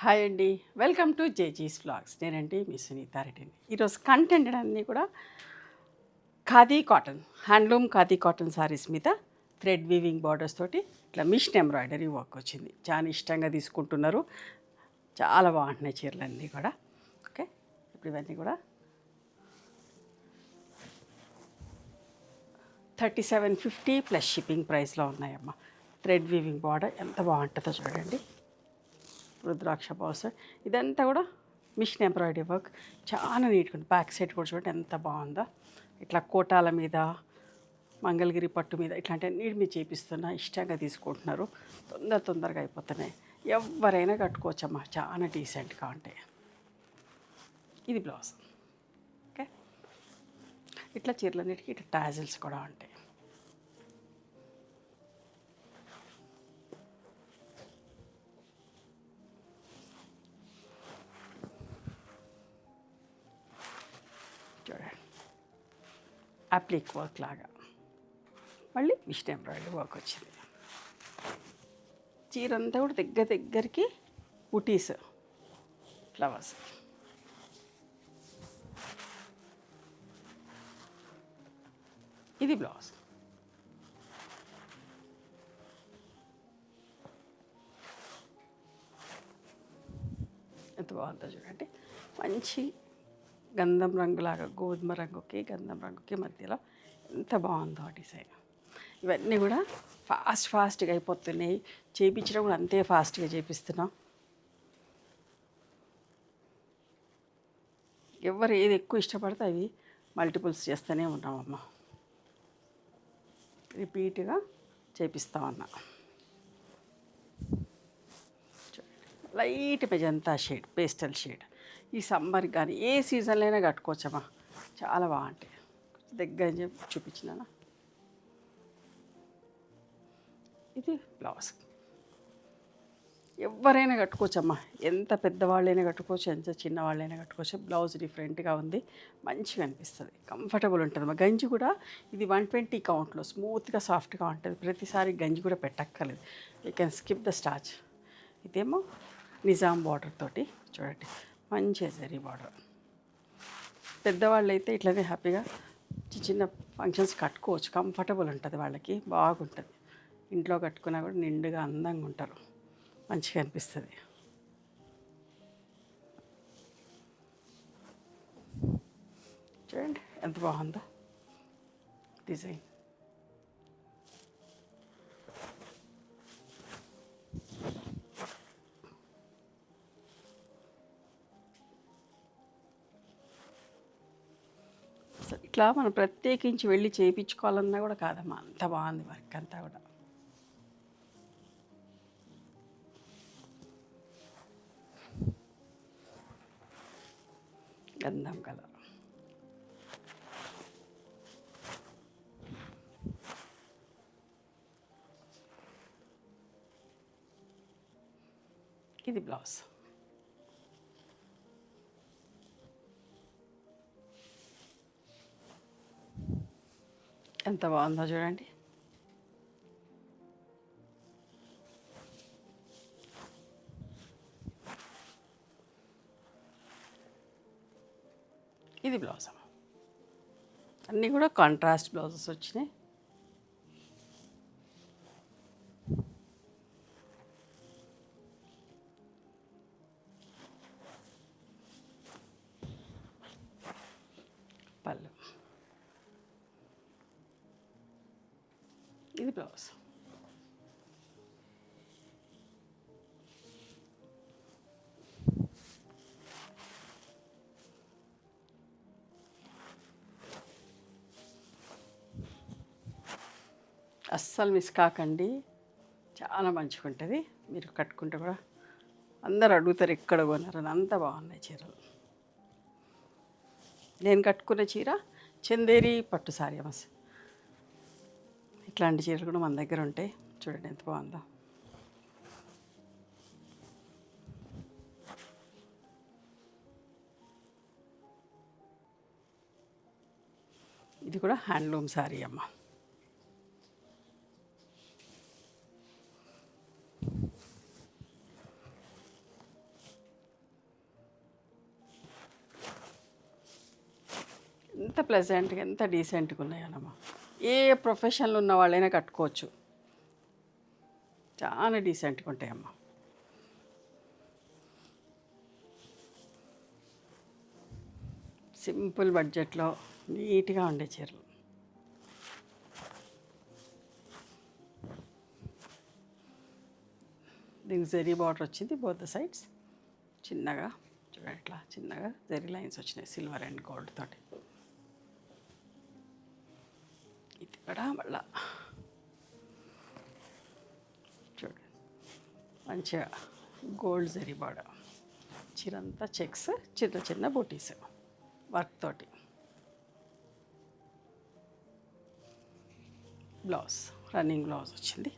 Hi అండి, welcome to జేజీస్ vlogs. నేనండి మీ సునీతారెడ్డిని. ఈరోజు కంటెంట్ అన్నీ కూడా khadi cotton, handloom khadi cotton saris మీద థ్రెడ్ వీవింగ్ బార్డర్స్ తోటి ఇట్లా మిషన్ ఎంబ్రాయిడరీ వర్క్ వచ్చింది. చాలా ఇష్టంగా తీసుకుంటున్నారు. చాలా బాగుంటున్నాయి చీరలన్నీ కూడా. ఓకే, ఇప్పుడు ఇవన్నీ కూడా 3750 ప్లస్ షిప్పింగ్ ప్రైస్లో ఉన్నాయమ్మా. థ్రెడ్ వీవింగ్ బార్డర్ ఎంత బాగుంటుందో చూడండి. రుద్రాక్ష బాల్స్ ఇదంతా కూడా మిషన్ ఎంబ్రాయిడరీ వర్క్ చాలా నీట్గా ఉంది. బ్యాక్ సైడ్ కూడా చూడండి ఎంత బాగుందో. ఇట్లా కోటాల మీద, మంగళగిరి పట్టు మీద ఇట్లాంటి నీట్ మీద చేపిస్తున్నా, ఇష్టంగా తీసుకుంటున్నారు. తొందరగా అయిపోతున్నాయి. ఎవరైనా కట్టుకోవచ్చమ్మా, చాలా డీసెంట్గా ఉంటాయి. ఇది బ్లౌజ్. ఓకే, ఇట్లా చీరలన్నిటికీ ఇట్లా టాజిల్స్ కూడా ఉంటాయి. చూడండి, అప్లిక్ వర్క్ లాగా మళ్ళీ మిషన్ ఎంబ్రాయిడరీ వర్క్ వచ్చింది. చీర అంతా కూడా దగ్గరికి బుటీస్ ఫ్లవర్స్. ఇది బ్లౌజ్. ఎంత బాగుందో చూడండి. మంచి గంధం రంగులాగా, గోధుమ రంగుకి గంధం రంగుకి మధ్యలో ఎంత బాగుందో డిజైన్. ఇవన్నీ కూడా ఫాస్ట్గా అయిపోతున్నాయి. చేయించడం కూడా అంతే ఫాస్ట్గా చేపిస్తున్నాం. ఎవరు ఏది ఎక్కువ ఇష్టపడితే అవి మల్టిపుల్స్ చేస్తూనే ఉన్నామమ్మా. రిపీట్గా చేపిస్తామన్నా. Light magenta shade, pastel shade. ఈ సమ్మర్కి కానీ ఏ సీజన్లో అయినా కట్టుకోవచ్చమ్మా, చాలా బాగుంటాయి. దగ్గర చూపించినా. ఇది బ్లౌజ్. ఎవరైనా కట్టుకోవచ్చమ్మా, ఎంత పెద్దవాళ్ళైనా కట్టుకోవచ్చు, ఎంత చిన్నవాళ్ళైనా కట్టుకోవచ్చు. బ్లౌజ్ డిఫరెంట్గా ఉంది, మంచిగా అనిపిస్తుంది, కంఫర్టబుల్ ఉంటుంది. గంజి కూడా ఇది 120 కౌంట్లో స్మూత్గా సాఫ్ట్గా ఉంటుంది. ప్రతిసారి గంజి కూడా పెట్టక్కర్లేదు. You can skip the starch. ఇదేమో నిజాం బార్డర్ తోటి చూడండి, మంచి జరీ బార్డర్. పెద్దవాళ్ళు అయితే ఇట్లనే హ్యాపీగా చిన్న ఫంక్షన్స్ కట్టుకోవచ్చు. కంఫర్టబుల్ ఉంటుంది, వాళ్ళకి బాగుంటుంది. ఇంట్లో కట్టుకున్నా కూడా నిండుగా అందంగా ఉంటారు, మంచిగా అనిపిస్తుంది. చూడండి ఎంత బాగుందో డిజైన్. ఇట్లా మనం ప్రత్యేకించి వెళ్ళి చేయించుకోవాలన్నా కూడా కాదమ్మా, అంత బాగుంది వర్క్ అంతా కూడా. గంధం కలర్. ఇది బ్లౌజ్. ఎంత బాగుందో చూడండి. ఇది బ్లౌజ్. అన్నీ కూడా కాంట్రాస్ట్ బ్లౌజెస్ వచ్చినాయి. పళ్ళు. ఇది బ్లౌజ్. అస్సలు మిస్ కాకండి, చాలా మంచిగా ఉంటుంది. మీరు కట్టుకుంటే కూడా అందరు అడుగుతారు ఎక్కడ కొన్నారని. అంత బాగున్నాయి చీరలు. నేను కట్టుకున్న చీర చందేరి పట్టు సారీ అమ్మ. ఇట్లాంటి చీరలు కూడా మన దగ్గర ఉంటాయి. చూడండి ఎంత బాగుందో. ఇది కూడా హ్యాండ్లూమ్ సారీ అమ్మ. ఎంత ప్లెజెంట్గా ఎంత డీసెంట్గా ఉన్నాయన్నమా. ఏ ప్రొఫెషన్లో ఉన్న వాళ్ళైనా కట్టుకోవచ్చు. చాలా డీసెంట్గా ఉంటాయమ్మా. సింపుల్ బడ్జెట్లో నీట్గా ఉండే చీరలు. దీనికి జరీ బార్డర్ వచ్చింది బోత్ ద సైడ్స్. చిన్నగా చూడండి, ఇట్లా చిన్నగా జరీ లైన్స్ వచ్చినాయి సిల్వర్ అండ్ గోల్డ్ తోటి. ఇది కూడా మళ్ళా చూడండి మంచిగా గోల్డ్ జరీ బార్డర్. చీరంతా చెక్స్, చిన్న చిన్న బూటీస్ వర్క్ తోటి. బ్లౌజ్ రన్నింగ్ బ్లౌజ్ వచ్చింది.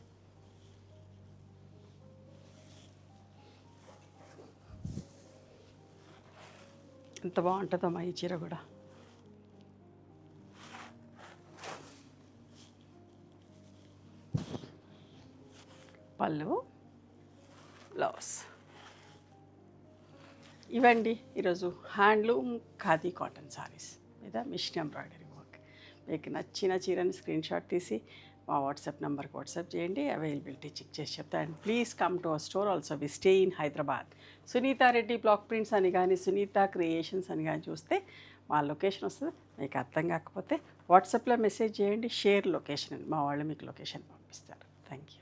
ఎంత బాగుంటుందమ్మా ఈ చీర కూడా. పళ్ళు, బ్లౌజ్. ఇవండి ఈరోజు హ్యాండ్లూమ్ ఖాదీ కాటన్ సారీస్ మీద మిషన్ ఎంబ్రాయిడరీ వర్క్. మీకు నచ్చిన చీరని స్క్రీన్ షాట్ తీసి మా వాట్సాప్ నెంబర్కి వాట్సాప్ చేయండి. అవైలబిలిటీ చెక్ చేసి చెప్తాను. And please come to our store also. We stay in Hyderabad. Sunitha Reddy black prints అని కానీ సునీత క్రియేషన్స్ అని కానీ చూస్తే మా లొకేషన్ వస్తుంది. మీకు అర్థం కాకపోతే వాట్సాప్లో మెసేజ్ చేయండి, షేర్ లొకేషన్ అని. మా వాళ్ళు మీకు లొకేషన్ పంపిస్తారు. Thank you.